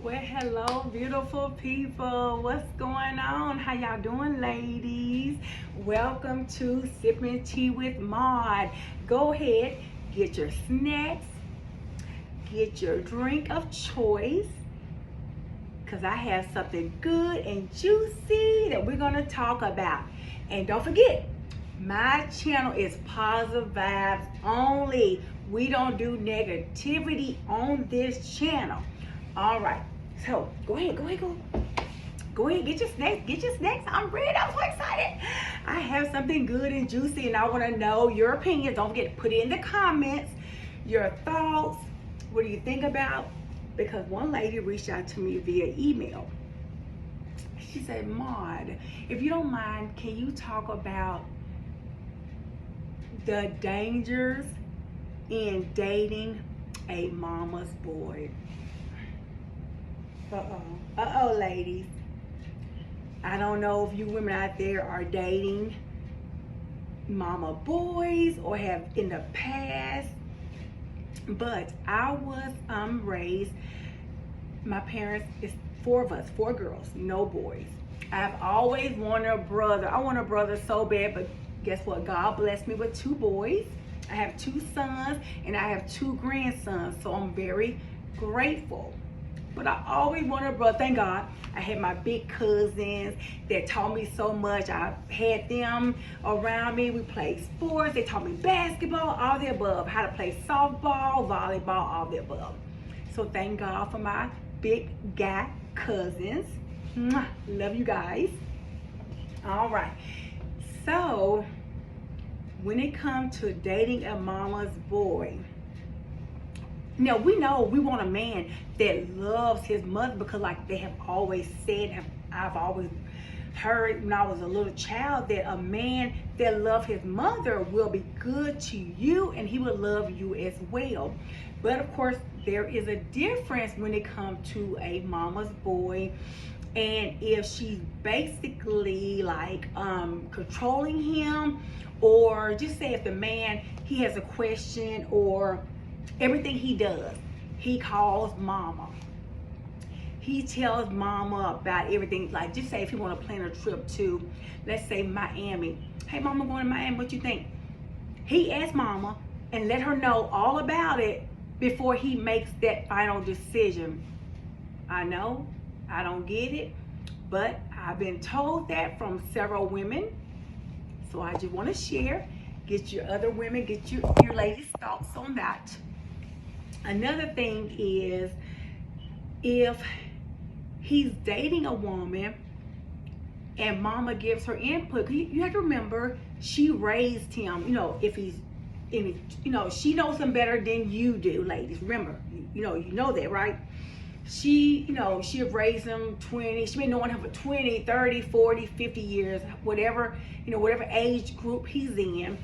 Well, hello, beautiful people. What's going on? How y'all doing, ladies? Welcome to Sipping Tea with Maud. Go ahead, get your snacks, get your drink of choice, because I have something good and juicy that we're going to talk about. And don't forget, my channel is positive vibes only. We don't do negativity on this channel. All right. So go ahead. Go ahead, get your snacks. I'm ready. I'm so excited. I have something good and juicy, and I want to know your opinions. Don't forget to put it in the comments, your thoughts. What do you think about? Because one lady reached out to me via email. She said, Maud, if you don't mind, can you talk about the dangers in dating a mama's boy? Uh-oh, ladies. I don't know if you women out there are dating mama boys or have in the past, but I was raised, my parents, it's four of us, four girls, no boys. I've always wanted a brother. I want a brother so bad, but guess what? God blessed me with two boys. I have two sons and I have two grandsons, so I'm very grateful. But I always wanted a brother. Thank God I had my big cousins that taught me so much. I had them around me. We played sports. They taught me basketball, all the above. How to play softball, volleyball, all the above. So thank God for my big guy cousins. Mwah. Love you guys. All right. So when it comes to dating a mama's boy, now we know we want a man that loves his mother, because like they have always said, I've always heard when I was a little child, that a man that loves his mother will be good to you and he will love you as well. But of course there is a difference when it comes to a mama's boy, and if she's basically like controlling him, or just say if the man, he has a question, or everything he does, he calls mama. He tells mama about everything. Like just say if he want to plan a trip to, let's say Miami. Hey mama, going to Miami, what you think? He asks mama and let her know all about it before he makes that final decision. I know, I don't get it, but I've been told that from several women. So I just want to share, get your other women, get your ladies' thoughts on that. Another thing is, if he's dating a woman and mama gives her input, you have to remember she raised him. You know, if he's in, you know, she knows him better than you do, ladies. Remember, you know that, right? She have raised him 20, she been knowing him for 20, 30, 40, 50 years, whatever, whatever age group he's in.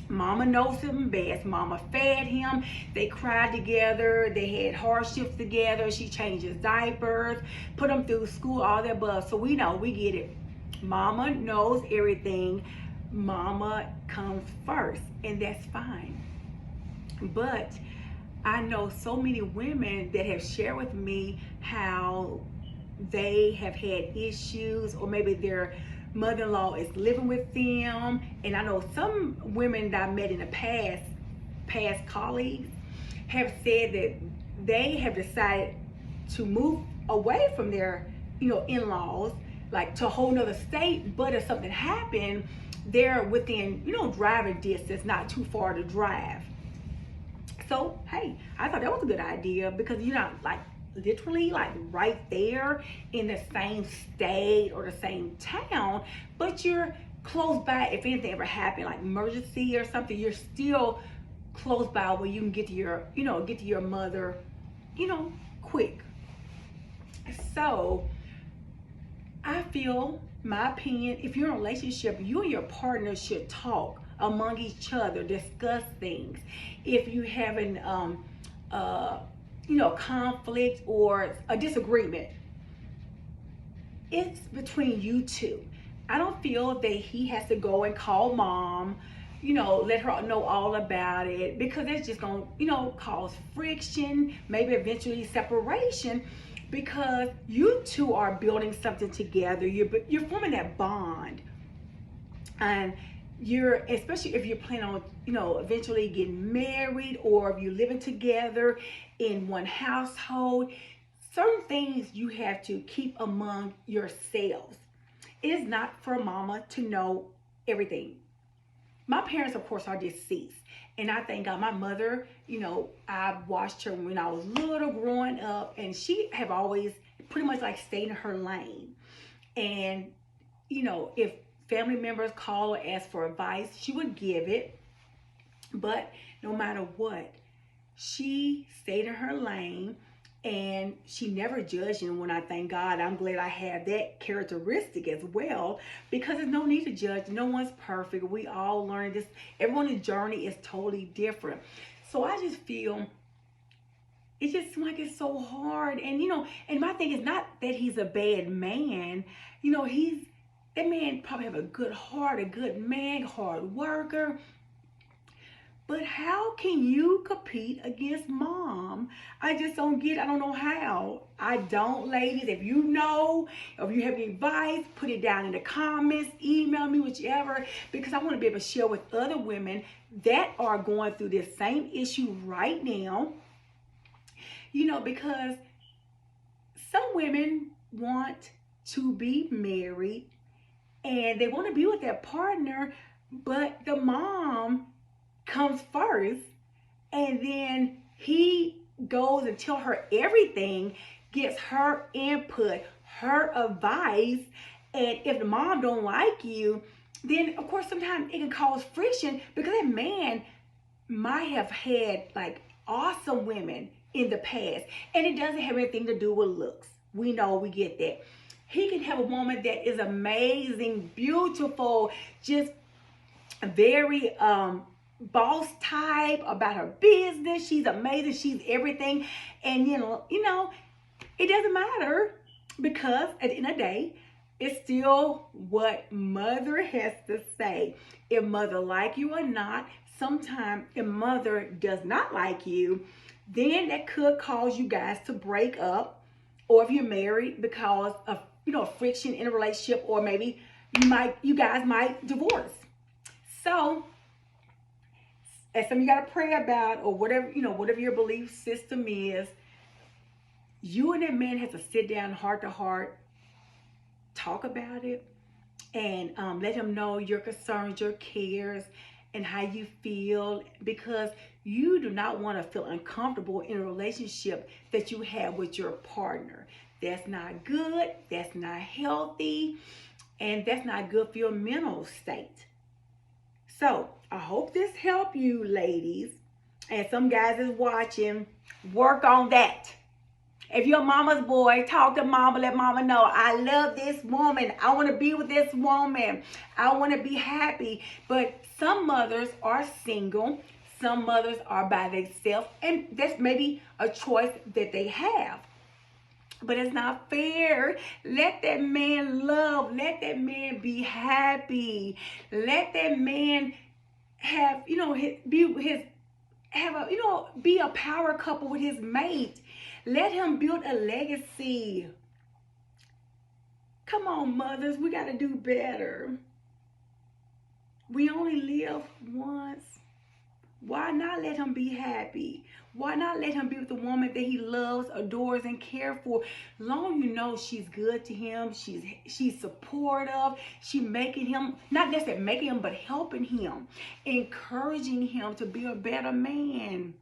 Mama knows him best. Mama fed him. They cried together. They had hardships together. She changed his diapers, put him through school, all the above. So we know, we get it. Mama knows everything. Mama comes first, and that's fine. But I know so many women that have shared with me how they have had issues, or maybe their mother-in-law is living with them. And I know some women that I met in the past colleagues have said that they have decided to move away from their in-laws, like to a whole nother state. But if something happened, they're within driving distance, not too far to drive. So hey, I thought that was a good idea, because you're not like literally like right there in the same state or the same town, but you're close by. If anything ever happened, like emergency or something, you're still close by where you can get to your mother quick. So I feel, my opinion, if you're in a relationship, you and your partner should talk among each other, discuss things. If you have an conflict or a disagreement, it's between you two. I don't feel that he has to go and call mom, let her know all about it, because it's just gonna, cause friction, maybe eventually separation. because you two are building something together. You're forming that bond, and you're, especially if you're planning on, eventually getting married, or if you're living together in one household. Certain things you have to keep among yourselves. It is not for mama to know everything. My parents, of course, are deceased. And I thank God, my mother, I watched her when I was little growing up, and she have always pretty much like stayed in her lane. And, if family members call or ask for advice, she would give it. But no matter what, she stayed in her lane, and she never judged anyone. I thank God. I'm glad I have that characteristic as well, because there's no need to judge. No one's perfect. We all learn this. Everyone's journey is totally different. So I just feel it just seems like it's so hard. And and my thing is not that he's a bad man. That man probably have a good heart, a good man, hard worker. But how can you compete against mom? I just don't get it. I don't know how. I don't, ladies. If you know, if you have any advice, put it down in the comments, email me, whichever, because I want to be able to share with other women that are going through this same issue right now. Because some women want to be married and they want to be with their partner, but the mom comes first, and then he goes and tell her everything, gets her input, her advice. And if the mom don't like you, then of course sometimes it can cause friction, because that man might have had like awesome women in the past, and it doesn't have anything to do with looks. We know, we get that. He can have a woman that is amazing, beautiful, just very boss type about her business. She's amazing. She's everything. And it doesn't matter, because at the end of the day, it's still what mother has to say. If mother like you or not, sometimes if mother does not like you, then that could cause you guys to break up, or if you're married, because of friction in a relationship, or maybe you guys might divorce. So as some of you got to pray about, or whatever, whatever your belief system is, you and that man have to sit down heart to heart, talk about it, and let him know your concerns, your cares, and how you feel, because you do not want to feel uncomfortable in a relationship that you have with your partner. That's not good. That's not healthy. And that's not good for your mental state. So I hope this helped you, ladies. And some guys is watching, work on that. If you're mama's boy, talk to mama, let mama know, I love this woman. I want to be with this woman. I want to be happy. But some mothers are single. Some mothers are by themselves. And that's maybe a choice that they have. But it's not fair. Let that man love. Let that man be happy. Let that man have, be a power couple with his mate. Let him build a legacy. Come on, mothers, we got to do better. We only live once. Why not let him be happy? Why not let him be with the woman that he loves, adores, and cares for? Long you know she's good to him, she's supportive, she making him, not necessarily making him, but helping him, encouraging him to be a better man.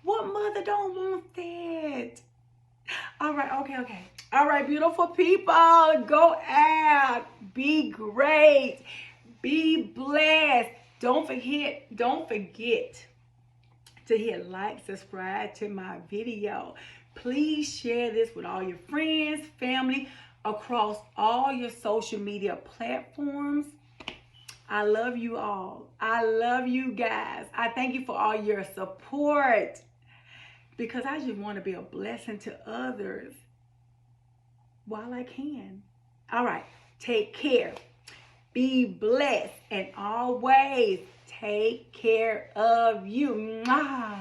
What mother don't want that? All right, okay. All right, beautiful people, go out, be great, be blessed. Don't forget to hit like, subscribe to my video. Please share this with all your friends, family, across all your social media platforms. I love you all. I love you guys. I thank you for all your support, because I just want to be a blessing to others while I can. All right, take care. Be blessed, and always take care of you. Mwah.